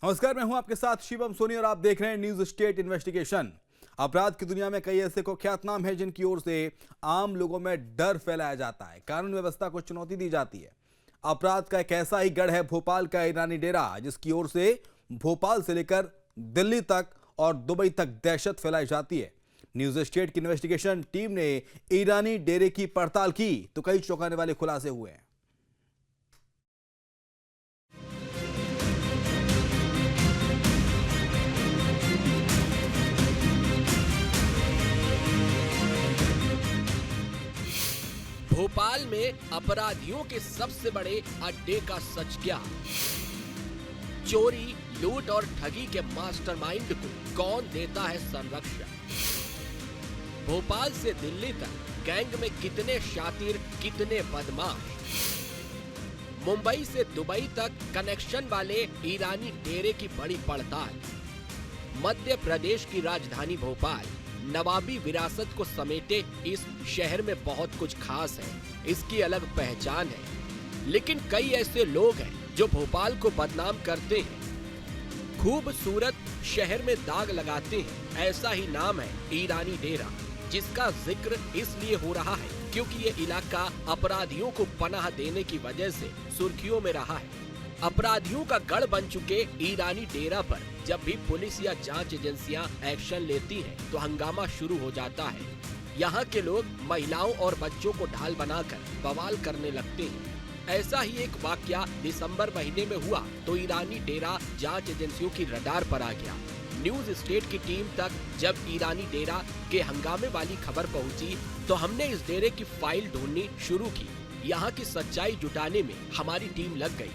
नमस्कार, मैं हूं आपके साथ शिवम सोनी और आप देख रहे हैं न्यूज स्टेट इन्वेस्टिगेशन। अपराध की दुनिया में कई ऐसे कुख्यात नाम हैं जिनकी ओर से आम लोगों में डर फैलाया जाता है, कानून व्यवस्था को चुनौती दी जाती है। अपराध का एक ऐसा ही गढ़ है भोपाल का ईरानी डेरा, जिसकी ओर से भोपाल से लेकर दिल्ली तक और दुबई तक दहशत फैलाई जाती है। न्यूज स्टेट की इन्वेस्टिगेशन टीम ने ईरानी डेरे की पड़ताल की तो कई चौंकाने वाले खुलासे हुए हैं। भोपाल में अपराधियों के सबसे बड़े अड्डे का सच क्या? चोरी, लूट और ठगी के मास्टरमाइंड को कौन देता है संरक्षण? भोपाल से दिल्ली तक गैंग में कितने शातिर, कितने बदमाश? मुंबई से दुबई तक कनेक्शन वाले ईरानी डेरे की बड़ी पड़ताल। मध्य प्रदेश की राजधानी भोपाल नवाबी विरासत को समेटे इस शहर में बहुत कुछ खास है, इसकी अलग पहचान है। लेकिन कई ऐसे लोग हैं जो भोपाल को बदनाम करते हैं, खूबसूरत शहर में दाग लगाते हैं। ऐसा ही नाम है ईरानी डेरा, जिसका जिक्र इसलिए हो रहा है क्योंकि ये इलाका अपराधियों को पनाह देने की वजह से सुर्खियों में रहा है। अपराधियों का गढ़ बन चुके ईरानी डेरा पर जब भी पुलिस या जांच एजेंसियां एक्शन लेती हैं, तो हंगामा शुरू हो जाता है। यहाँ के लोग महिलाओं और बच्चों को ढाल बनाकर बवाल करने लगते हैं। ऐसा ही एक वाकया दिसंबर महीने में हुआ तो ईरानी डेरा जांच एजेंसियों की रडार पर आ गया। न्यूज स्टेट की टीम तक जब ईरानी डेरा के हंगामे वाली खबर पहुंची, तो हमने इस डेरे की फाइल ढूंढनी शुरू की। यहाँ की सच्चाई जुटाने में हमारी टीम लग गई।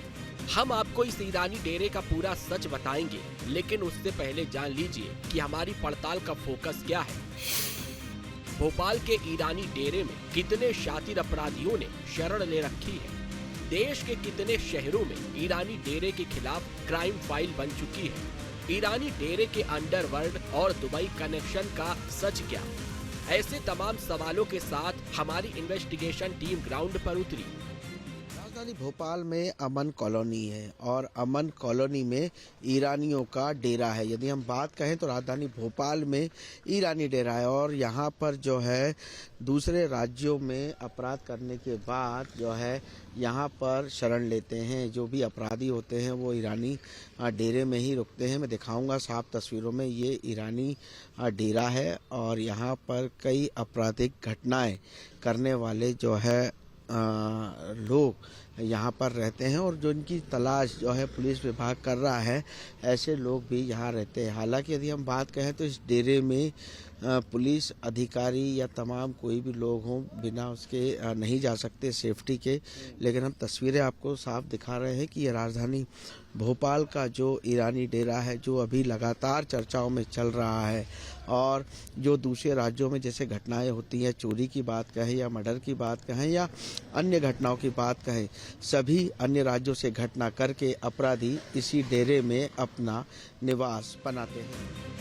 हम आपको इस ईरानी डेरे का पूरा सच बताएंगे, लेकिन उससे पहले जान लीजिए कि हमारी पड़ताल का फोकस क्या है। भोपाल के ईरानी डेरे में कितने शातिर अपराधियों ने शरण ले रखी है? देश के कितने शहरों में ईरानी डेरे के खिलाफ क्राइम फाइल बन चुकी है? ईरानी डेरे के अंडरवर्ल्ड और दुबई कनेक्शन का सच क्या? ऐसे तमाम सवालों के साथ हमारी इन्वेस्टिगेशन टीम ग्राउंड पर उतरी। राजधानी भोपाल में अमन कॉलोनी है और अमन कॉलोनी में ईरानियों का डेरा है। यदि हम बात कहें तो राजधानी भोपाल में ईरानी डेरा है और यहाँ पर जो है दूसरे राज्यों में अपराध करने के बाद जो है यहाँ पर शरण लेते हैं। जो भी अपराधी होते हैं वो ईरानी डेरे में ही रुकते हैं। मैं दिखाऊंगा साफ तस्वीरों में, ये ईरानी डेरा है और यहाँ पर कई आपराधिक घटनाएं करने वाले जो है लोग यहाँ पर रहते हैं और जो इनकी तलाश जो है पुलिस विभाग कर रहा है, ऐसे लोग भी यहाँ रहते हैं। हालांकि यदि हम बात कहें तो इस डेरे में पुलिस अधिकारी या तमाम कोई भी लोग हों बिना उसके नहीं जा सकते सेफ्टी के, लेकिन हम तस्वीरें आपको साफ दिखा रहे हैं कि ये राजधानी भोपाल का जो ईरानी डेरा है, जो अभी लगातार चर्चाओं में चल रहा है और जो दूसरे राज्यों में जैसे घटनाएं होती हैं, चोरी की बात कहें या मर्डर की बात कहें या अन्य घटनाओं की बात कहें, सभी अन्य राज्यों से घटना करके अपराधी इसी डेरे में अपना निवास बनाते हैं।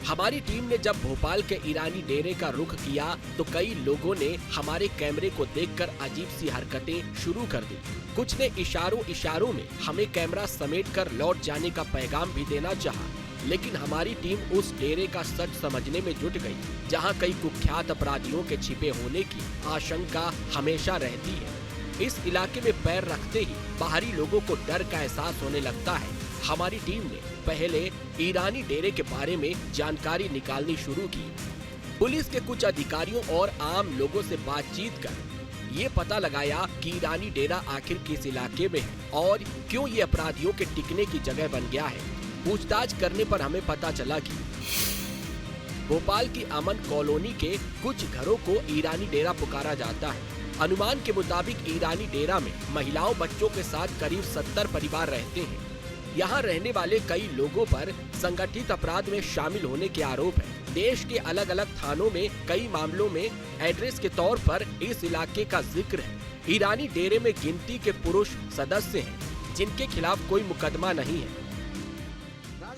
हमारी टीम ने जब भोपाल के ईरानी डेरे का रुख किया तो कई लोगों ने हमारे कैमरे को देखकर अजीब सी हरकतें शुरू कर दी। कुछ ने इशारों में हमें कैमरा समेटकर लौट जाने का पैगाम भी देना चाहा, लेकिन हमारी टीम उस डेरे का सच समझने में जुट गई, जहां कई कुख्यात अपराधियों के छिपे होने की आशंका हमेशा रहती है। इस इलाके में पैर रखते ही बाहरी लोगों को डर का एहसास होने लगता है। हमारी टीम ने पहले ईरानी डेरे के बारे में जानकारी निकालनी शुरू की। पुलिस के कुछ अधिकारियों और आम लोगों से बातचीत कर ये पता लगाया कि ईरानी डेरा आखिर किस इलाके में है और क्यों ये अपराधियों के टिकने की जगह बन गया है। पूछताछ करने पर हमें पता चला कि भोपाल की अमन कॉलोनी के कुछ घरों को ईरानी डेरा पुकारा जाता है। अनुमान के मुताबिक ईरानी डेरा में महिलाओं बच्चों के साथ करीब 70 परिवार रहते हैं। यहाँ रहने वाले कई लोगों पर संगठित अपराध में शामिल होने के आरोप है। देश के अलग अलग थानों में कई मामलों में एड्रेस के तौर पर इस इलाके का जिक्र है। ईरानी डेरे में गिनती के पुरुष सदस्य हैं जिनके खिलाफ कोई मुकदमा नहीं है।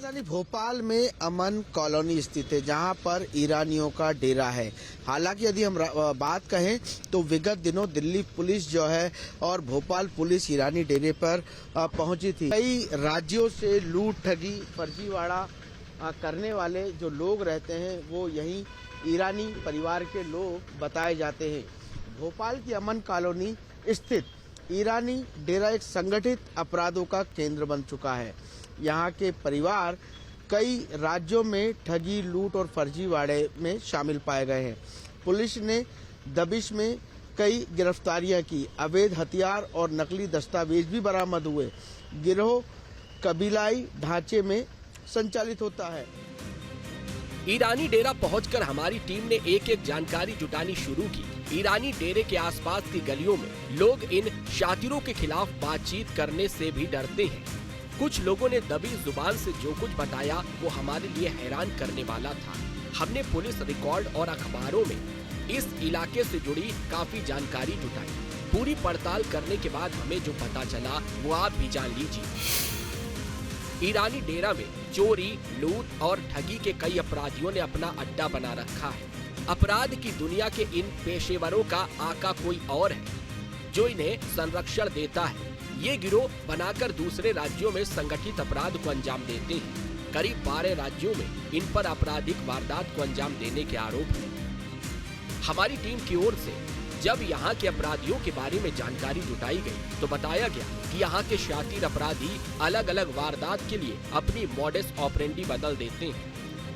राजधानी भोपाल में अमन कॉलोनी स्थित है, जहां पर ईरानियों का डेरा है। हालांकि यदि हम बात कहें तो विगत दिनों दिल्ली पुलिस जो है और भोपाल पुलिस ईरानी डेरे पर पहुंची थी। कई राज्यों से लूट ठगी फर्जीवाड़ा करने वाले जो लोग रहते हैं वो यही ईरानी परिवार के लोग बताए जाते हैं। भोपाल की अमन कॉलोनी स्थित ईरानी डेरा एक संगठित अपराधों का केंद्र बन चुका है। यहाँ के परिवार कई राज्यों में ठगी, लूट और फर्जीवाड़े में शामिल पाए गए हैं। पुलिस ने दबिश में कई गिरफ्तारियां की। अवैध हथियार और नकली दस्तावेज भी बरामद हुए। गिरोह कबीलाई ढांचे में संचालित होता है। ईरानी डेरा पहुंचकर हमारी टीम ने एक एक जानकारी जुटानी शुरू की। ईरानी डेरे के आसपास की गलियों में लोग इन शातिरों के खिलाफ बातचीत करने से भी डरते हैं। कुछ लोगों ने दबी जुबान से जो कुछ बताया वो हमारे लिए हैरान करने वाला था। हमने पुलिस रिकॉर्ड और अखबारों में इस इलाके से जुड़ी काफी जानकारी जुटाई। पूरी पड़ताल करने के बाद हमें जो पता चला वो आप भी जान लीजिए। ईरानी डेरा में चोरी, लूट और ठगी के कई अपराधियों ने अपना अड्डा बना रखा है। अपराध की दुनिया के इन पेशेवरों का आका कोई और है जो इन्हें संरक्षण देता है। ये गिरोह बनाकर दूसरे राज्यों में संगठित अपराध को अंजाम देते हैं। करीब 12 राज्यों में इन पर आपराधिक वारदात को अंजाम देने के आरोप हैं। हमारी टीम की ओर से जब यहाँ के अपराधियों के बारे में जानकारी जुटाई गई तो बताया गया कि यहाँ के शातिर अपराधी अलग अलग वारदात के लिए अपनी मॉडस ऑपरेंडी बदल देते हैं।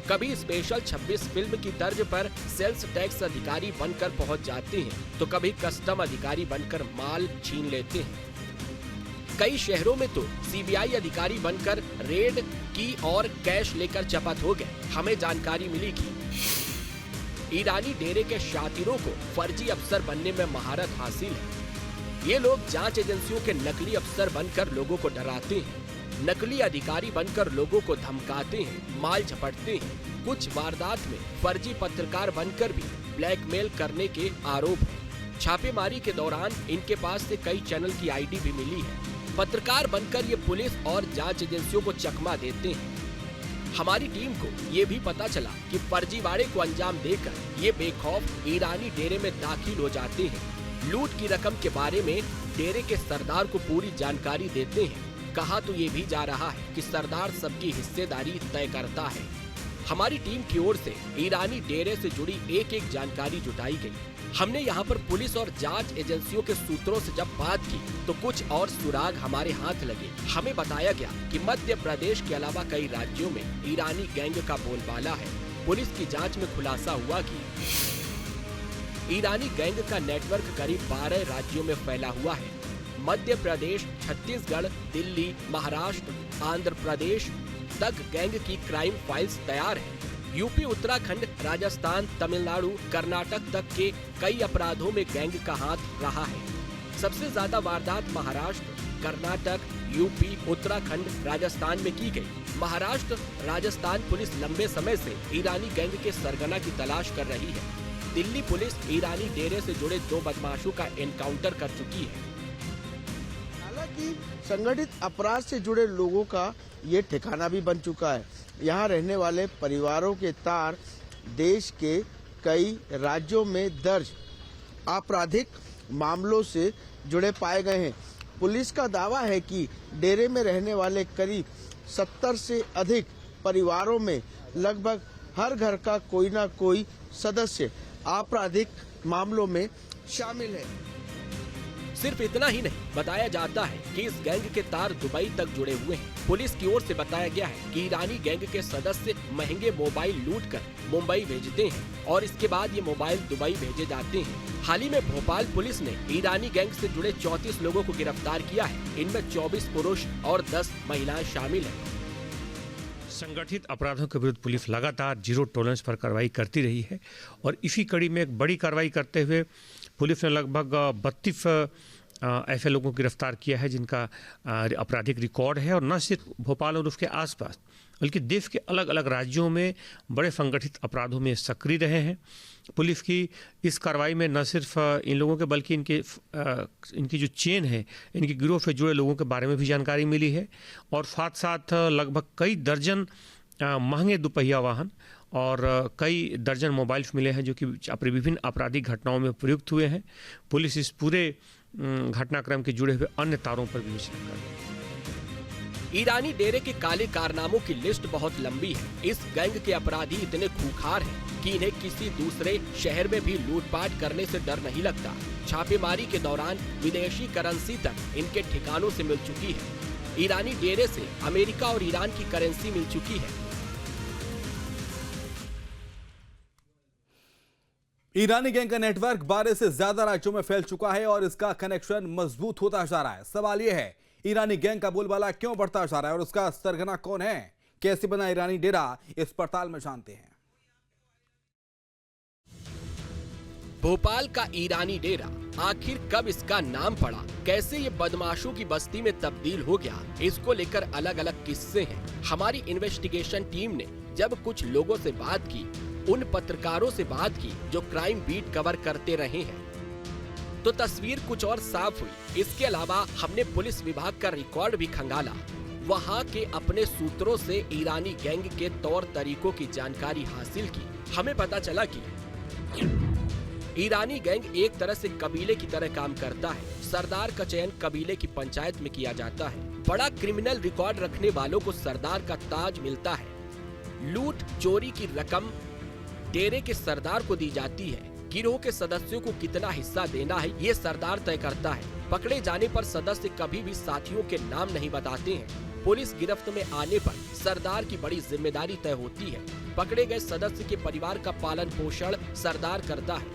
कभी स्पेशल 26 फिल्म की तर्ज पर सेल्स टैक्स अधिकारी बनकर पहुँच जाते हैं तो कभी कस्टम अधिकारी बनकर माल छीन लेते हैं। कई शहरों में तो सीबीआई अधिकारी बनकर रेड की और कैश लेकर चपत हो गए। हमें जानकारी मिली कि ईरानी डेरे के शातिरों को फर्जी अफसर बनने में महारत हासिल है। ये लोग जांच एजेंसियों के नकली अफसर बनकर लोगों को डराते हैं, नकली अधिकारी बनकर लोगों को धमकाते हैं, माल झपटते हैं। कुछ वारदात में फर्जी पत्रकार बनकर भी ब्लैकमेल करने के आरोप हैं। छापेमारी के दौरान इनके पास से कई चैनल की आईडी भी मिली है। पत्रकार बनकर ये पुलिस और जांच एजेंसियों को चकमा देते हैं। हमारी टीम को ये भी पता चला कि फर्जीवाड़े को अंजाम देकर ये बेखौफ ईरानी डेरे में दाखिल हो जाते हैं। लूट की रकम के बारे में डेरे के सरदार को पूरी जानकारी देते हैं। कहा तो ये भी जा रहा है कि सरदार सबकी हिस्सेदारी तय करता है। हमारी टीम की ओर से ईरानी डेरे से जुड़ी एक एक जानकारी जुटाई गई। हमने यहाँ पर पुलिस और जांच एजेंसियों के सूत्रों से जब बात की तो कुछ और सुराग हमारे हाथ लगे। हमें बताया गया कि मध्य प्रदेश के अलावा कई राज्यों में ईरानी गैंग का बोलबाला है। पुलिस की जांच में खुलासा हुआ कि ईरानी गैंग का नेटवर्क करीब 12 राज्यों में फैला हुआ है। मध्य प्रदेश, छत्तीसगढ़, दिल्ली, महाराष्ट्र, आंध्र प्रदेश तक गैंग की क्राइम फाइल्स तैयार है। यूपी, उत्तराखंड, राजस्थान, तमिलनाडु, कर्नाटक तक के कई अपराधों में गैंग का हाथ रहा है। सबसे ज्यादा वारदात महाराष्ट्र, कर्नाटक, यूपी, उत्तराखंड, राजस्थान में की गई। महाराष्ट्र, राजस्थान पुलिस लंबे समय से ईरानी गैंग के सरगना की तलाश कर रही है। दिल्ली पुलिस ईरानी डेरे से जुड़े 2 बदमाशों का एनकाउंटर कर चुकी है। हालांकि संगठित अपराध से जुड़े लोगों का ये ठिकाना भी बन चुका है। यहाँ रहने वाले परिवारों के तार देश के कई राज्यों में दर्ज आपराधिक मामलों से जुड़े पाए गए हैं। पुलिस का दावा है कि डेरे में रहने वाले करीब 70 से अधिक परिवारों में लगभग हर घर का कोई ना कोई सदस्य आपराधिक मामलों में शामिल है। सिर्फ इतना ही नहीं, बताया जाता है कि इस गैंग के तार दुबई तक जुड़े हुए हैं। पुलिस की ओर से बताया गया है कि ईरानी गैंग के सदस्य महंगे मोबाइल लूट कर मुंबई भेजते हैं और इसके बाद ये मोबाइल दुबई भेजे जाते हैं। हाल ही में भोपाल पुलिस ने ईरानी गैंग से जुड़े 34 लोगों को गिरफ्तार किया है। इनमें 24 पुरुष और 10 महिलाएं शामिल हैं। संगठित अपराधों के विरुद्ध पुलिस लगातार जीरो टॉलरेंस पर कार्रवाई करती रही है और इसी कड़ी में एक बड़ी कार्रवाई करते हुए पुलिस ने लगभग 32 ऐसे लोगों को गिरफ्तार किया है जिनका आपराधिक रिकॉर्ड है और न सिर्फ भोपाल और उसके आसपास बल्कि देश के अलग अलग राज्यों में बड़े संगठित अपराधों में सक्रिय रहे हैं। पुलिस की इस कार्रवाई में न सिर्फ इन लोगों के बल्कि इनकी जो चेन है, इनकी गिरोह से जुड़े लोगों के बारे में भी जानकारी मिली है और साथ साथ लगभग कई दर्जन महंगे दुपहिया वाहन और कई दर्जन मोबाइल्स मिले हैं जो कि विभिन्न आपराधिक घटनाओं में प्रयुक्त हुए हैं। पुलिस इस पूरे घटनाक्रम के जुड़े हुए अन्य तारों पर भी विचार कर रही है। ईरानी डेरे के काले कारनामों की लिस्ट बहुत लंबी है। इस गैंग के अपराधी इतने खूंखार हैं कि इन्हें किसी दूसरे शहर में भी लूटपाट करने से डर नहीं लगता। छापेमारी के दौरान विदेशी करेंसी तक इनके ठिकानों से मिल चुकी है। ईरानी डेरे से अमेरिका और ईरान की करेंसी मिल चुकी है। ईरानी गैंग का नेटवर्क 12 से ज्यादा राज्यों में फैल चुका है और इसका कनेक्शन मजबूत होता जा रहा है। सवाल यह है, ईरानी गैंग का बोलबाला क्यों बढ़ता जा रहा है और उसका सरगना कौन है? कैसे बना ईरानी डेरा? इस पड़ताल में जानते हैं। भोपाल का ईरानी डेरा आखिर कब इसका नाम पड़ा, कैसे ये बदमाशों की बस्ती में तब्दील हो गया, इसको लेकर अलग अलग किस्से हैं। हमारी इन्वेस्टिगेशन टीम ने जब कुछ लोगों से बात की, उन पत्रकारों से बात की जो क्राइम बीट कवर करते रहे हैं, तो तस्वीर कुछ और साफ हुई। इसके अलावा हमने पुलिस विभाग का रिकॉर्ड भी खंगाला। वहां के अपने सूत्रों से ईरानी गैंग के तौर तरीकों की जानकारी हासिल की। हमें पता चला कि ईरानी गैंग एक तरह से कबीले की तरह काम करता है। सरदार का चयन कबीले की पंचायत में किया जाता है। बड़ा क्रिमिनल रिकॉर्ड रखने वालों को सरदार का ताज मिलता है। लूट चोरी की रकम डेरे के सरदार को दी जाती है। गिरोह के सदस्यों को कितना हिस्सा देना है, ये सरदार तय करता है। पकड़े जाने पर सदस्य कभी भी साथियों के नाम नहीं बताते हैं। पुलिस गिरफ्त में आने पर सरदार की बड़ी जिम्मेदारी तय होती है। पकड़े गए सदस्य के परिवार का पालन पोषण सरदार करता है।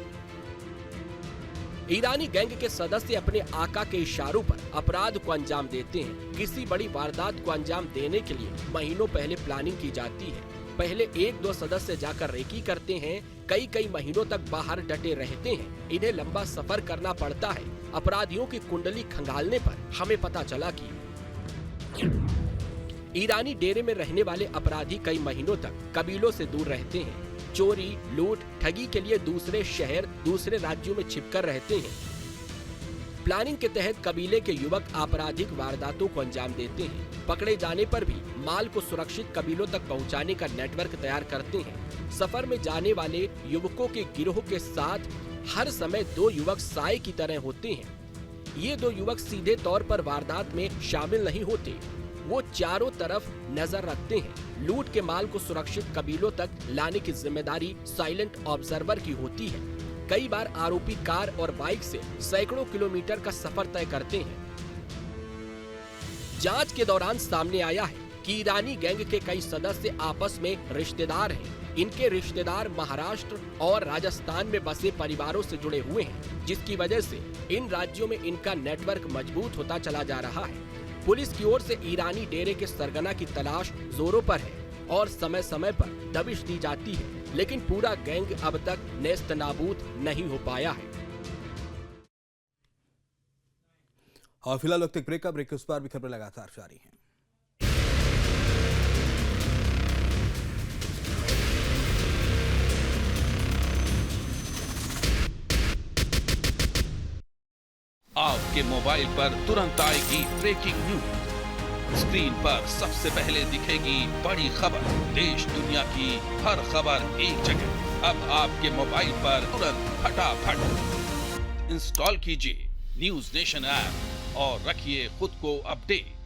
ईरानी गैंग के सदस्य अपने आका के इशारों पर अपराध को अंजाम देते हैं। किसी बड़ी वारदात को अंजाम देने के लिए महीनों पहले प्लानिंग की जाती है। पहले 1-2 सदस्य जाकर रेकी करते हैं, कई महीनों तक बाहर डटे रहते हैं। इन्हें लंबा सफर करना पड़ता है। अपराधियों की कुंडली खंगालने पर हमें पता चला कि ईरानी डेरे में रहने वाले अपराधी कई महीनों तक कबीलों से दूर रहते हैं। चोरी, लूट, ठगी के लिए दूसरे शहर, दूसरे राज्यों में छिपकर रहते हैं। प्लानिंग के तहत कबीले के युवक आपराधिक वारदातों को अंजाम देते हैं। पकड़े जाने पर भी माल को सुरक्षित कबीलों तक पहुंचाने का नेटवर्क तैयार करते हैं। सफर में जाने वाले युवकों के गिरोह के साथ हर समय 2 युवक साए की तरह होते हैं। ये 2 युवक सीधे तौर पर वारदात में शामिल नहीं होते। वो चारों तरफ नजर रखते हैं। लूट के माल को सुरक्षित कबीलों तक लाने की जिम्मेदारी साइलेंट ऑब्जर्वर की होती है। कई बार आरोपी कार और बाइक से सैकड़ों किलोमीटर का सफर तय करते हैं। जांच के दौरान सामने आया है कि ईरानी गैंग के कई सदस्य आपस में रिश्तेदार हैं। इनके रिश्तेदार महाराष्ट्र और राजस्थान में बसे परिवारों से जुड़े हुए हैं, जिसकी वजह से इन राज्यों में इनका नेटवर्क मजबूत होता चला जा रहा है। पुलिस की ओर से ईरानी डेरे के सरगना की तलाश जोरों पर है और समय समय पर दबिश दी जाती है, लेकिन पूरा गैंग अब तक नेस्त नाबूद नहीं हो पाया है। और फिलहाल वक्त एक ब्रेक का ब्रेक, उस पर भी खबरें लगातार जारी हैं। आपके मोबाइल पर तुरंत आएगी ब्रेकिंग न्यूज। स्क्रीन पर सबसे पहले दिखेगी बड़ी खबर। देश दुनिया की हर खबर एक जगह। अब आपके मोबाइल पर तुरंत फटाफट इंस्टॉल कीजिए न्यूज नेशन ऐप और रखिए खुद को अपडेट।